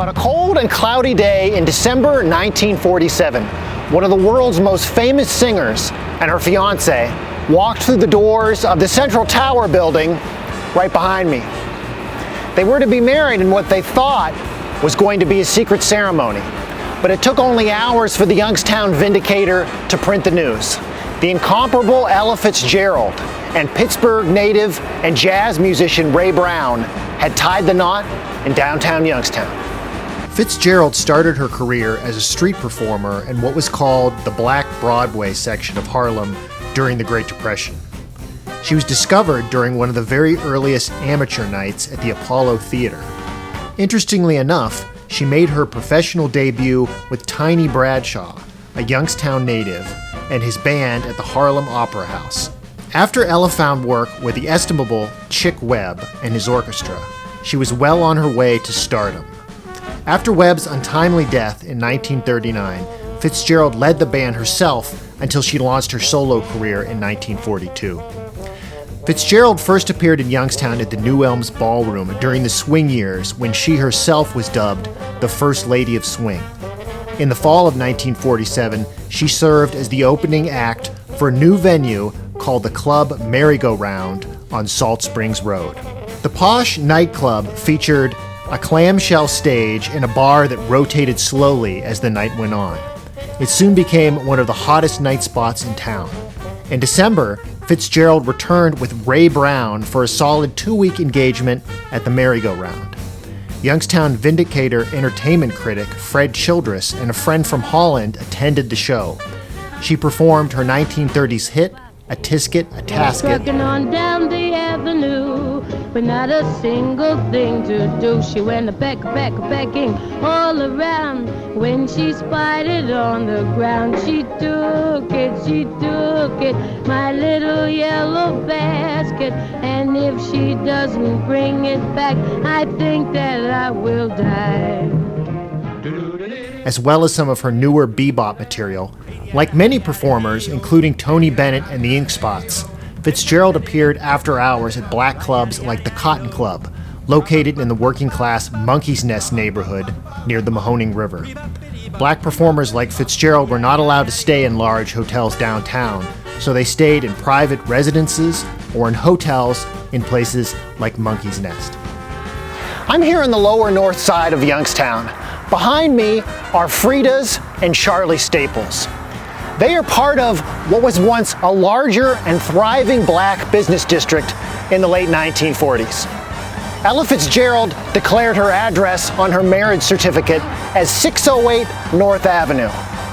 On a cold and cloudy day in December 1947, one of the world's most famous singers and her fiancé walked through the doors of the Central Tower building right behind me. They were to be married in what they thought was going to be a secret ceremony, but it took only hours for the Youngstown Vindicator to print the news. The incomparable Ella Fitzgerald and Pittsburgh native and jazz musician Ray Brown had tied the knot in downtown Youngstown. Fitzgerald started her career as a street performer in what was called the Black Broadway section of Harlem during the Great Depression. She was discovered during one of the very earliest amateur nights at the Apollo Theater. Interestingly enough, she made her professional debut with Tiny Bradshaw, a Youngstown native, and his band at the Harlem Opera House. After Ella found work with the estimable Chick Webb and his orchestra, she was well on her way to stardom. After Webb's untimely death in 1939, Fitzgerald led the band herself until she launched her solo career in 1942. Fitzgerald first appeared in Youngstown at the New Elms Ballroom during the swing years when she herself was dubbed the First Lady of Swing. In the fall of 1947, she served as the opening act for a new venue called the Club Merry-Go-Round on Salt Springs Road. The posh nightclub featured a clamshell stage and a bar that rotated slowly as the night went on. It soon became one of the hottest night spots in town. In December, Fitzgerald returned with Ray Brown for a solid 2-week engagement at the Merry-Go-Round. Youngstown Vindicator entertainment critic Fred Childress and a friend from Holland attended the show. She performed her 1930s hit, A Tisket, a Tasket. Trucking on down the avenue, with not a single thing to do. She went backing all around. When she spied it on the ground, she took it, my little yellow basket. And if she doesn't bring it back, I think that I will die. As well as some of her newer bebop material. Like many performers, including Tony Bennett and the Ink Spots, Fitzgerald appeared after hours at black clubs like the Cotton Club, located in the working-class Monkey's Nest neighborhood near the Mahoning River. Black performers like Fitzgerald were not allowed to stay in large hotels downtown, so they stayed in private residences or in hotels in places like Monkey's Nest. I'm here on the lower north side of Youngstown. Behind me are Frida's and Charlie Staples. They are part of what was once a larger and thriving black business district in the late 1940s. Ella Fitzgerald declared her address on her marriage certificate as 608 North Avenue,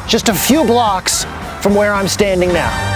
just a few blocks from where I'm standing now.